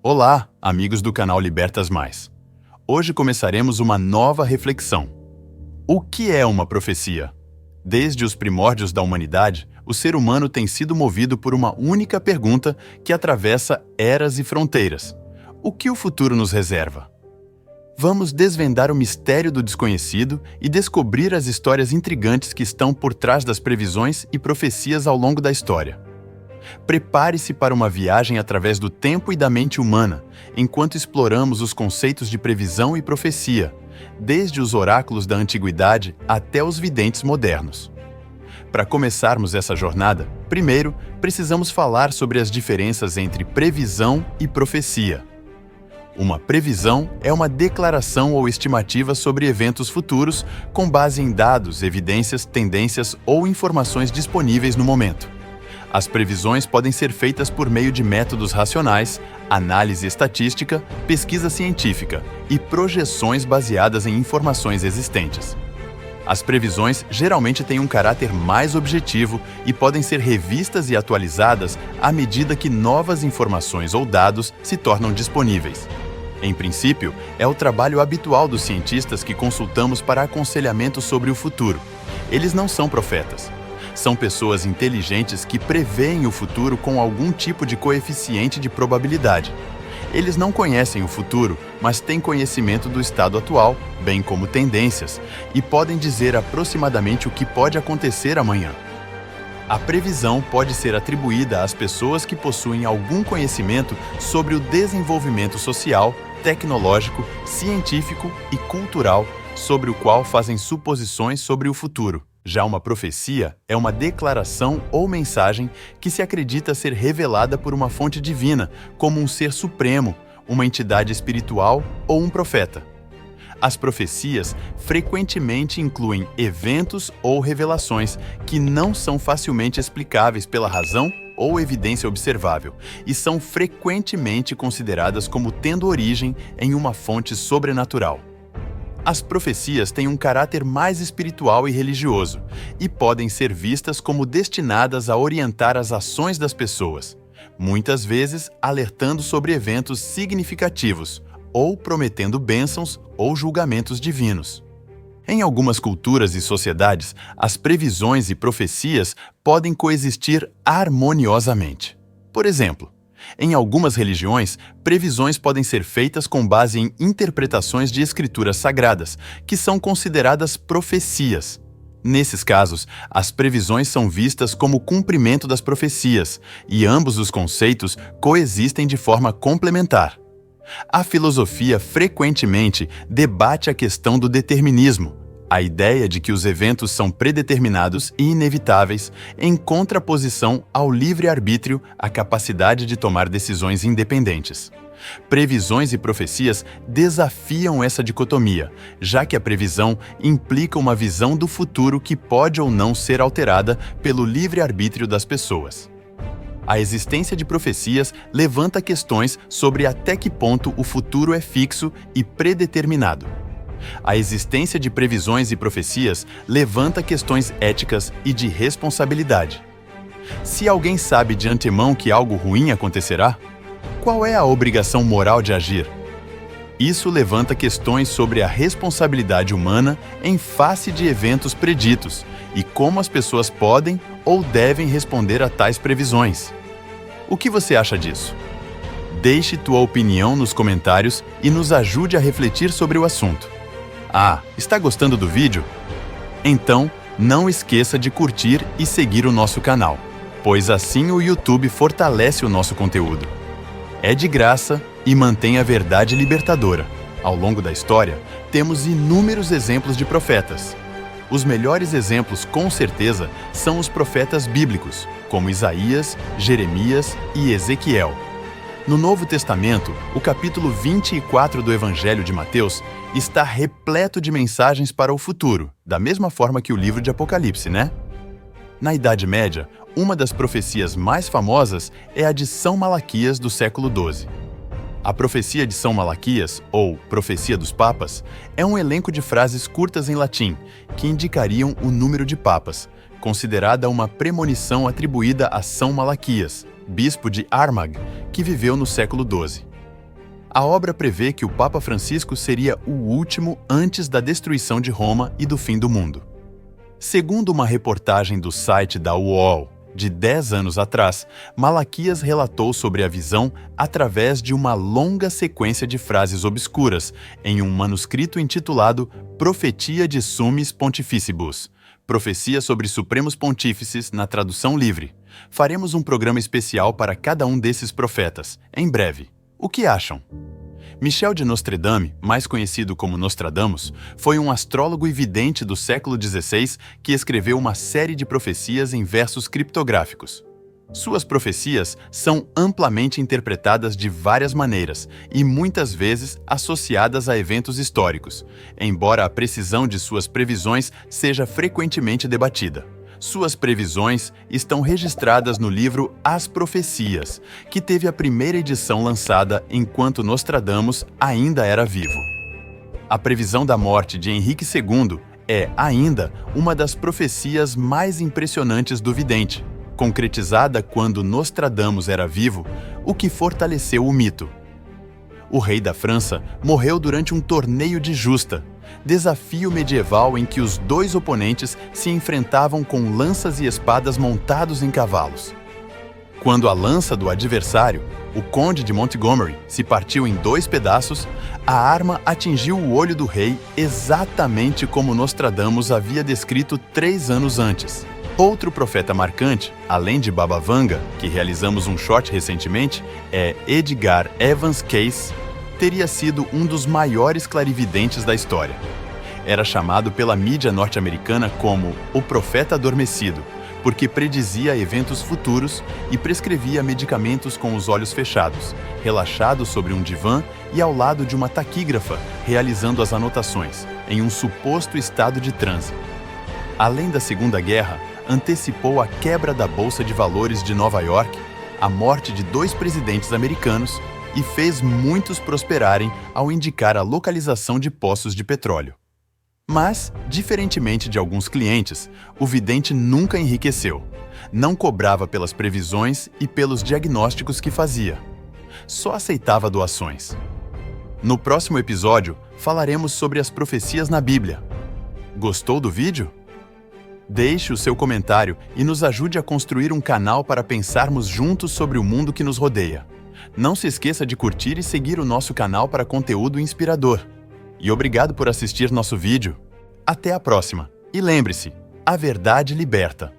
Olá, amigos do canal Libertas Mais. Hoje começaremos uma nova reflexão. O que é uma profecia? Desde os primórdios da humanidade, o ser humano tem sido movido por uma única pergunta que atravessa eras e fronteiras. O que o futuro nos reserva? Vamos desvendar o mistério do desconhecido e descobrir as histórias intrigantes que estão por trás das previsões e profecias ao longo da história. Prepare-se para uma viagem através do tempo e da mente humana, enquanto exploramos os conceitos de previsão e profecia, desde os oráculos da antiguidade até os videntes modernos. Para começarmos essa jornada, primeiro, precisamos falar sobre as diferenças entre previsão e profecia. Uma previsão é uma declaração ou estimativa sobre eventos futuros com base em dados, evidências, tendências ou informações disponíveis no momento. As previsões podem ser feitas por meio de métodos racionais, análise estatística, pesquisa científica e projeções baseadas em informações existentes. As previsões geralmente têm um caráter mais objetivo e podem ser revistas e atualizadas à medida que novas informações ou dados se tornam disponíveis. Em princípio, é o trabalho habitual dos cientistas que consultamos para aconselhamento sobre o futuro. Eles não são profetas. São pessoas inteligentes que preveem o futuro com algum tipo de coeficiente de probabilidade. Eles não conhecem o futuro, mas têm conhecimento do estado atual, bem como tendências, e podem dizer aproximadamente o que pode acontecer amanhã. A previsão pode ser atribuída às pessoas que possuem algum conhecimento sobre o desenvolvimento social, tecnológico, científico e cultural, sobre o qual fazem suposições sobre o futuro. Já uma profecia é uma declaração ou mensagem que se acredita ser revelada por uma fonte divina, como um ser supremo, uma entidade espiritual ou um profeta. As profecias frequentemente incluem eventos ou revelações que não são facilmente explicáveis pela razão ou evidência observável e são frequentemente consideradas como tendo origem em uma fonte sobrenatural. As profecias têm um caráter mais espiritual e religioso e podem ser vistas como destinadas a orientar as ações das pessoas, muitas vezes alertando sobre eventos significativos ou prometendo bênçãos ou julgamentos divinos. Em algumas culturas e sociedades, as previsões e profecias podem coexistir harmoniosamente. Por exemplo, em algumas religiões, previsões podem ser feitas com base em interpretações de escrituras sagradas, que são consideradas profecias. Nesses casos, as previsões são vistas como cumprimento das profecias, e ambos os conceitos coexistem de forma complementar. A filosofia frequentemente debate a questão do determinismo, a ideia de que os eventos são predeterminados e inevitáveis, em contraposição ao livre-arbítrio, a capacidade de tomar decisões independentes. Previsões e profecias desafiam essa dicotomia, já que a previsão implica uma visão do futuro que pode ou não ser alterada pelo livre-arbítrio das pessoas. A existência de profecias levanta questões sobre até que ponto o futuro é fixo e predeterminado. A existência de previsões e profecias levanta questões éticas e de responsabilidade. Se alguém sabe de antemão que algo ruim acontecerá, qual é a obrigação moral de agir? Isso levanta questões sobre a responsabilidade humana em face de eventos preditos e como as pessoas podem ou devem responder a tais previsões. O que você acha disso? Deixe tua opinião nos comentários e nos ajude a refletir sobre o assunto. Está gostando do vídeo? Então, não esqueça de curtir e seguir o nosso canal, pois assim o YouTube fortalece o nosso conteúdo. É de graça e mantém a verdade libertadora. Ao longo da história, temos inúmeros exemplos de profetas. Os melhores exemplos, com certeza, são os profetas bíblicos, como Isaías, Jeremias e Ezequiel. No Novo Testamento, o capítulo 24 do Evangelho de Mateus está repleto de mensagens para o futuro, da mesma forma que o livro de Apocalipse, né? Na Idade Média, uma das profecias mais famosas é a de São Malaquias do século XII. A profecia de São Malaquias, ou Profecia dos Papas, é um elenco de frases curtas em latim, que indicariam o número de papas, considerada uma premonição atribuída a São Malaquias, bispo de Armagh, que viveu no século XII. A obra prevê que o Papa Francisco seria o último antes da destruição de Roma e do fim do mundo. Segundo uma reportagem do site da UOL, de 10 anos atrás, Malaquias relatou sobre a visão através de uma longa sequência de frases obscuras em um manuscrito intitulado Prophetia de Summis Pontificibus, Profecia sobre Supremos Pontífices na tradução livre. Faremos um programa especial para cada um desses profetas, em breve. O que acham? Michel de Nostredame, mais conhecido como Nostradamus, foi um astrólogo e vidente do século XVI que escreveu uma série de profecias em versos criptográficos. Suas profecias são amplamente interpretadas de várias maneiras e muitas vezes associadas a eventos históricos, embora a precisão de suas previsões seja frequentemente debatida. Suas previsões estão registradas no livro As Profecias, que teve a primeira edição lançada enquanto Nostradamus ainda era vivo. A previsão da morte de Henrique II é, ainda, uma das profecias mais impressionantes do vidente, concretizada quando Nostradamus era vivo, o que fortaleceu o mito. O rei da França morreu durante um torneio de justa, desafio medieval em que os dois oponentes se enfrentavam com lanças e espadas montados em cavalos. Quando a lança do adversário, o conde de Montgomery, se partiu em 2 pedaços, a arma atingiu o olho do rei exatamente como Nostradamus havia descrito 3 anos antes. Outro profeta marcante, além de Baba Vanga, que realizamos um short recentemente, é Edgar Evans Cayce, teria sido um dos maiores clarividentes da história. Era chamado pela mídia norte-americana como o Profeta Adormecido, porque predizia eventos futuros e prescrevia medicamentos com os olhos fechados, relaxado sobre um divã e ao lado de uma taquígrafa, realizando as anotações, em um suposto estado de transe. Além da Segunda Guerra, antecipou a quebra da Bolsa de Valores de Nova York, a morte de 2 presidentes americanos e fez muitos prosperarem ao indicar a localização de poços de petróleo. Mas, diferentemente de alguns clientes, o vidente nunca enriqueceu. Não cobrava pelas previsões e pelos diagnósticos que fazia. Só aceitava doações. No próximo episódio, falaremos sobre as profecias na Bíblia. Gostou do vídeo? Deixe o seu comentário e nos ajude a construir um canal para pensarmos juntos sobre o mundo que nos rodeia. Não se esqueça de curtir e seguir o nosso canal para conteúdo inspirador. E obrigado por assistir nosso vídeo. Até a próxima. E lembre-se, a verdade liberta.